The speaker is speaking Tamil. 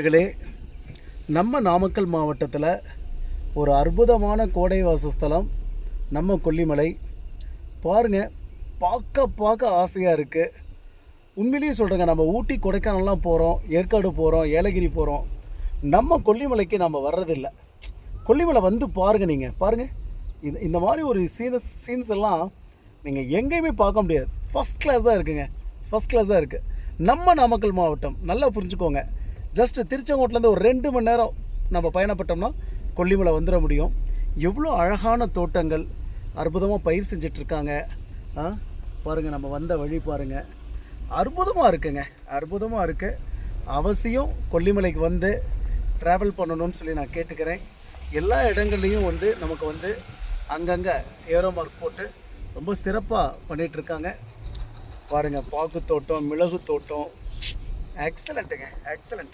நண்பர்களே, நம்ம நாமக்கல் மாவட்டத்தில் ஒரு அற்புதமான கோடை வாசஸ்தலம் நம்ம கொல்லிமலை. பாருங்கள், பார்க்க ஆசையாக இருக்குது. உண்மையிலேயே சொல்கிறேங்க, நம்ம ஊட்டி கொடைக்கானல்லாம் போகிறோம், ஏற்காடு போகிறோம், ஏலகிரி போகிறோம். நம்ம கொல்லிமலைக்கு நம்ம வர்றதில்லை. கொல்லிமலை வந்து பாருங்கள். நீங்கள் பாருங்கள், இந்த மாதிரி ஒரு சீன்ஸ் எல்லாம் நீங்கள் எங்கேயுமே பார்க்க முடியாது. ஃபஸ்ட் கிளாஸாக இருக்குங்க, ஃபஸ்ட் கிளாஸாக இருக்குது. நம்ம நாமக்கல் மாவட்டம் நல்லா புரிஞ்சுக்கோங்க. ஜஸ்ட்டு திருச்செங்கோட்டிலேருந்து ஒரு 2 மணி நேரம் நம்ம பயணப்பட்டோம்னா கொல்லிமலை வந்துட முடியும். எவ்வளோ அழகான தோட்டங்கள், அற்புதமாக பயிர் செஞ்சிட்ருக்காங்க. பாருங்கள், நம்ம வந்த வழி பாருங்கள், அற்புதமாக இருக்குங்க, அற்புதமாக இருக்குது. அவசியம் கொல்லிமலைக்கு வந்து ட்ராவல் பண்ணணும்னு சொல்லி நான் கேட்டுக்கிறேன். எல்லா இடங்கள்லையும் நமக்கு அங்கங்கே ஏரோ மார்க் போட்டு ரொம்ப சிறப்பாக பண்ணிகிட்ருக்காங்க. பாருங்கள், பாக்கு தோட்டம், மிளகு தோட்டம், எக்ஸலண்ட்டுங்க, எக்ஸலண்ட்.